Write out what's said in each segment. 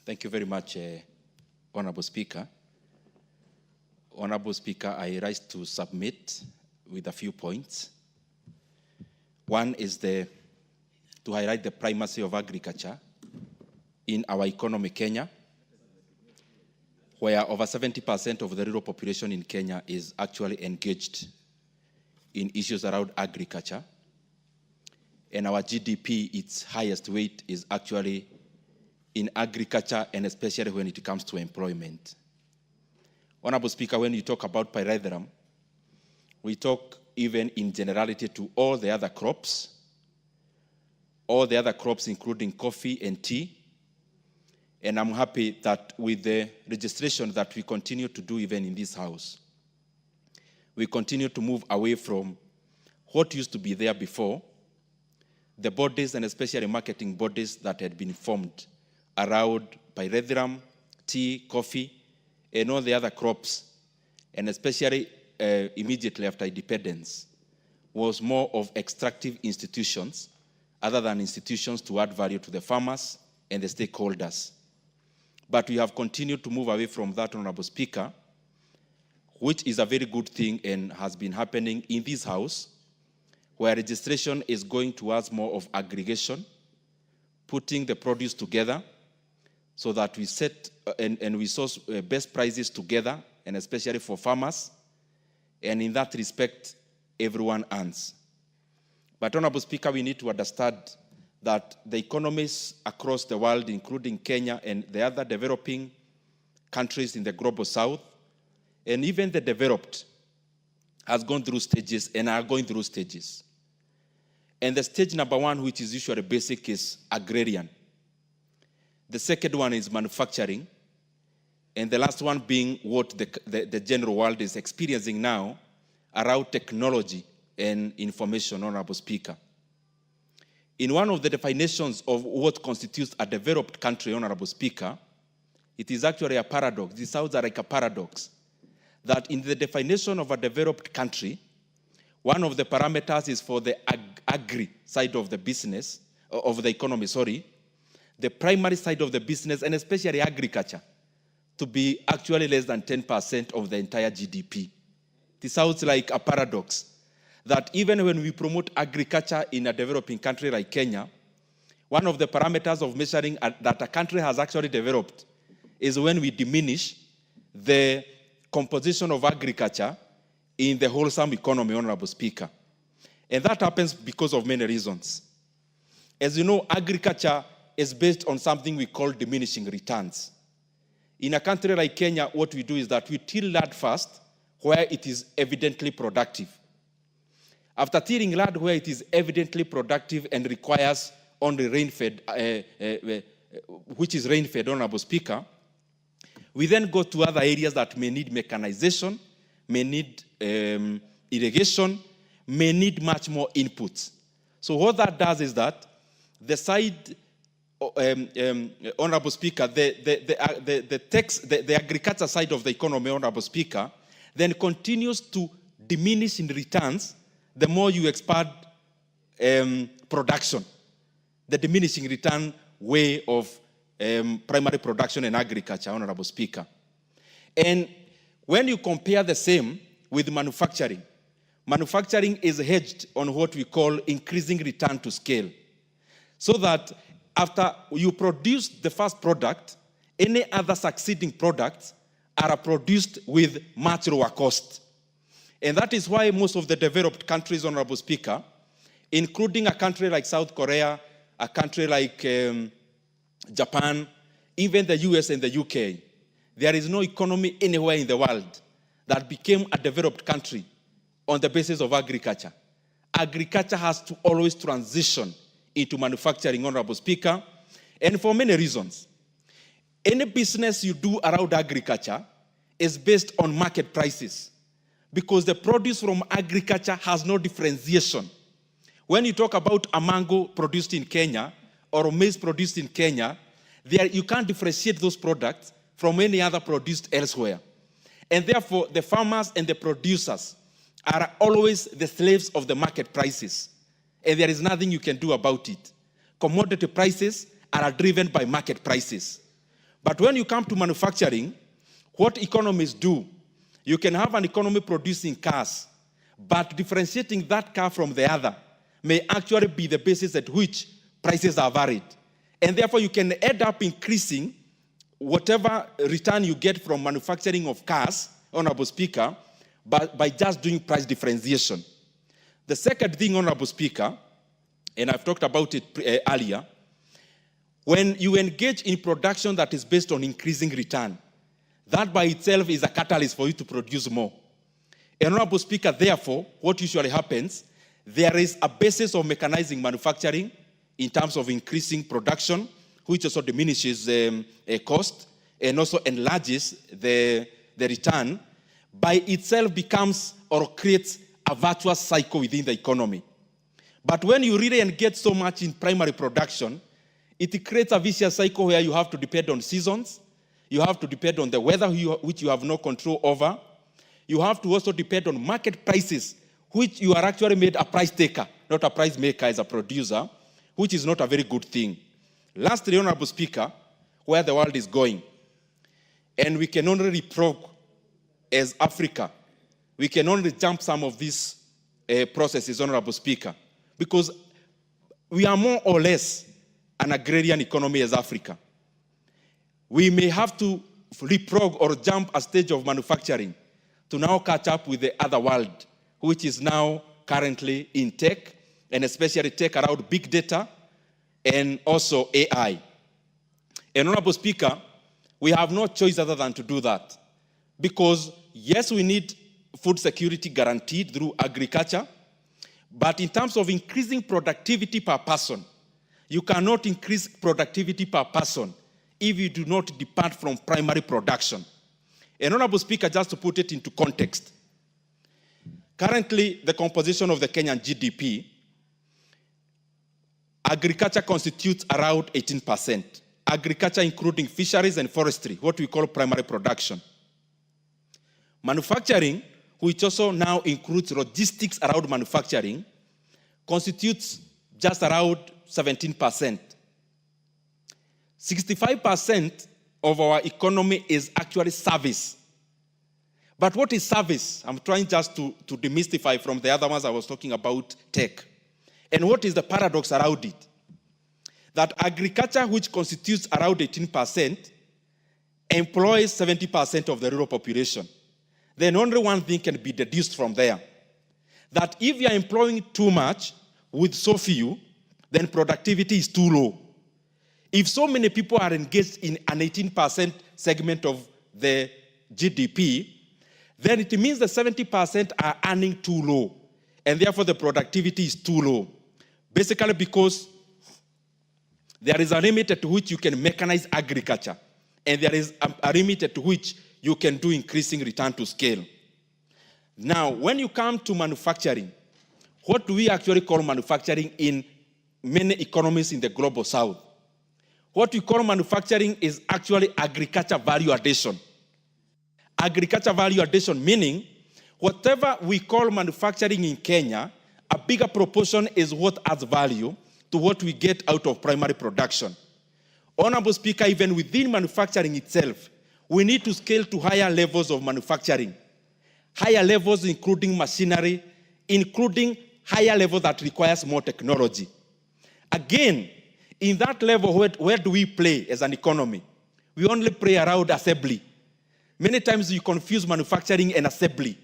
Thank you very much, Honorable Speaker. Honorable Speaker, I rise to submit with a few points. One is to highlight the primacy of agriculture in our economy, Kenya, where over 70% of the rural population in Kenya is actually engaged in issues around agriculture. And our GDP, its highest weight is actually in agriculture, and especially when it comes to employment. Honorable Speaker, when you talk about pyrethrum, we talk even in generality to all the other crops including coffee and tea. And I'm happy that with the registration that we continue to do even in this House, we continue to move away from what used to be there before, the bodies and especially marketing bodies that had been formed around pyrethrum, tea, coffee, and all the other crops, and especially immediately after independence, was more of extractive institutions other than institutions to add value to the farmers and the stakeholders. But we have continued to move away from that, Honorable Speaker, which is a very good thing and has been happening in this House, where registration is going towards more of aggregation, putting the produce together so that we set and we source best prices together, and especially for farmers. And in that respect, everyone earns. But, Honorable Speaker, we need to understand that the economies across the world, including Kenya and the other developing countries in the global south, and even the developed, has gone through stages and are going through stages. And the stage number one, which is usually basic, is agrarian. The second one is manufacturing. And the last one being what the general world is experiencing now around technology and information, Honorable Speaker. In one of the definitions of what constitutes a developed country, Honorable Speaker, it is actually a paradox. This sounds like a paradox, that in the definition of a developed country, one of the parameters is for the agri side of the business, of the economy, the primary side of the business, and especially agriculture, to be actually less than 10% of the entire GDP. This sounds like a paradox, that even when we promote agriculture in a developing country like Kenya, one of the parameters of measuring that a country has actually developed is when we diminish the composition of agriculture in the wholesome economy, Honorable Speaker. And that happens because of many reasons. As you know, agriculture is based on something we call diminishing returns. In a country like Kenya, what we do is that we till land first where it is evidently productive. After tilling land where it is evidently productive and requires only rain-fed, which is rain-fed, Honorable Speaker, we then go to other areas that may need mechanization, may need irrigation, may need much more inputs. So what that does is that the side, Honorable Speaker, the agriculture side of the economy, Honorable Speaker, then continues to diminish in returns the more you expand production, the diminishing return way of primary production and agriculture, Honorable Speaker. And when you compare the same with manufacturing, manufacturing is hedged on what we call increasing return to scale. So that after you produce the first product, any other succeeding products are produced with much lower cost. And that is why most of the developed countries, Honorable Speaker, including a country like South Korea, a country like Japan, even the US and the UK, there is no economy anywhere in the world that became a developed country on the basis of agriculture. Agriculture has to always transition into manufacturing, Honorable Speaker, and for many reasons. Any business you do around agriculture is based on market prices, because the produce from agriculture has no differentiation. When you talk about a mango produced in Kenya or maize produced in Kenya, you can't differentiate those products from any other produced elsewhere. And therefore, the farmers and the producers are always the slaves of the market prices. And there is nothing you can do about it. Commodity prices are driven by market prices. But when you come to manufacturing, what economists do, you can have an economy producing cars, but differentiating that car from the other may actually be the basis at which prices are varied. And therefore, you can end up increasing whatever return you get from manufacturing of cars, Honorable Speaker, by just doing price differentiation. The second thing, Honorable Speaker, and I've talked about it earlier, when you engage in production that is based on increasing return, that by itself is a catalyst for you to produce more. And Honorable Speaker, therefore, what usually happens, there is a basis of mechanizing manufacturing in terms of increasing production, which also diminishes cost and also enlarges the return, by itself becomes or creates a virtuous cycle within the economy. But when you really engage so much in primary production, it creates a vicious cycle where you have to depend on seasons, you have to depend on the weather which you have no control over, you have to also depend on market prices, which you are actually made a price taker, not a price maker as a producer, which is not a very good thing. Lastly, Honorable Speaker, where the world is going, and we can only reprobe as Africa, we can only jump some of these processes, Honorable Speaker, because we are more or less an agrarian economy as Africa. We may have to leapfrog or jump a stage of manufacturing to now catch up with the other world, which is now currently in tech, and especially tech around big data and also AI. And Honorable Speaker, we have no choice other than to do that. Because yes, we need food security guaranteed through agriculture, but in terms of increasing productivity per person, you cannot increase productivity per person if you do not depart from primary production. And Honorable Speaker, just to put it into context, currently the composition of the Kenyan GDP, agriculture constitutes around 18%. Agriculture including fisheries and forestry, what we call primary production. Manufacturing, which also now includes logistics around manufacturing, constitutes just around 17%. 65% of our economy is actually service. But what is service? I'm trying just to demystify from the other ones I was talking about tech. And what is the paradox around it? That agriculture, which constitutes around 18%, employs 70% of the rural population. Then only one thing can be deduced from there. That if you are employing too much with so few, then productivity is too low. If so many people are engaged in an 18% segment of the GDP, then it means the 70% are earning too low, and therefore the productivity is too low. Basically because there is a limit at which you can mechanize agriculture, and there is a limit at which you can do increasing return to scale. Now, when you come to manufacturing, what do we actually call manufacturing in many economies in the global south? What we call manufacturing is actually agriculture value addition. Agriculture value addition meaning whatever we call manufacturing in Kenya, a bigger proportion is what adds value to what we get out of primary production. Honorable Speaker, even within manufacturing itself, we need to scale to higher levels of manufacturing. Higher levels including machinery, including higher level that requires more technology. Again, in that level, where do we play as an economy? We only play around assembly. Many times you confuse manufacturing and assembly.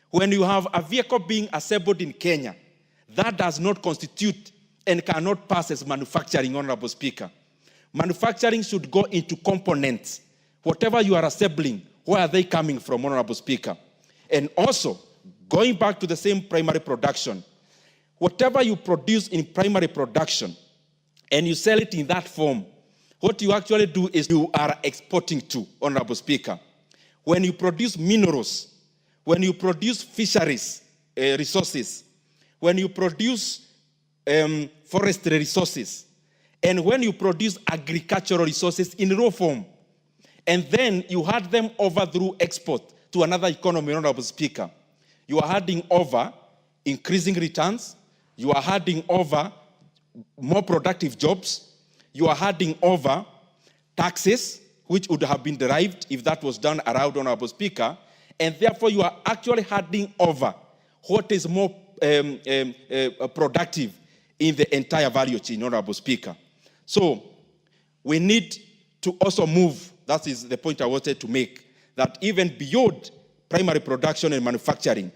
When you have a vehicle being assembled in Kenya, that does not constitute and cannot pass as manufacturing, Honorable Speaker. Manufacturing should go into components. Whatever you are assembling, where are they coming from, Honorable Speaker? And also, going back to the same primary production, whatever you produce in primary production and you sell it in that form, what you actually do is you are exporting to, Honorable Speaker. When you produce minerals, when you produce fisheries resources, when you produce forestry resources, and when you produce agricultural resources in raw form, and then you hand them over through export to another economy, Honorable Speaker, you are handing over increasing returns, you are handing over more productive jobs, you are handing over taxes, which would have been derived if that was done around, Honorable Speaker, and therefore you are actually handing over what is more productive in the entire value chain, Honorable Speaker. So we need to also move, that is the point I wanted to make, that even beyond primary production and manufacturing,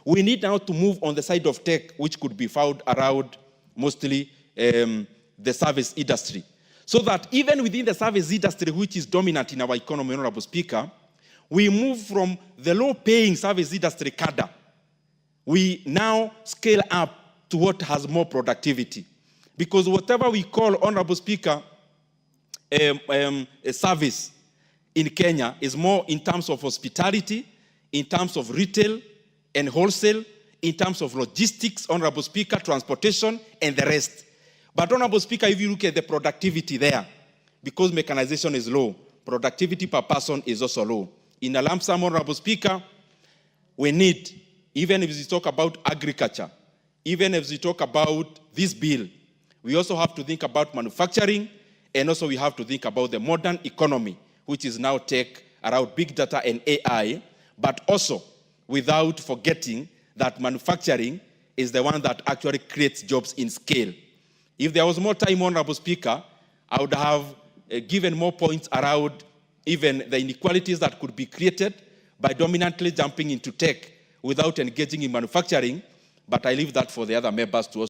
we need now to move on the side of tech, which could be found around mostly the service industry. So that even within the service industry, which is dominant in our economy, Honorable Speaker, we move from the low-paying service industry cadre. We now scale up to what has more productivity. Because whatever we call, Honorable Speaker, a service in Kenya is more in terms of hospitality, in terms of retail and wholesale, in terms of logistics, Honorable Speaker, transportation, and the rest. But, Honorable Speaker, if you look at the productivity there, because mechanization is low, productivity per person is also low. In a lump sum, Honorable Speaker, we need, even if we talk about agriculture, even if we talk about this bill, we also have to think about manufacturing, and also we have to think about the modern economy, which is now tech around big data and AI, but also without forgetting that manufacturing is the one that actually creates jobs in scale. If there was more time, Honorable Speaker, I would have given more points around even the inequalities that could be created by dominantly jumping into tech without engaging in manufacturing, but I leave that for the other members to also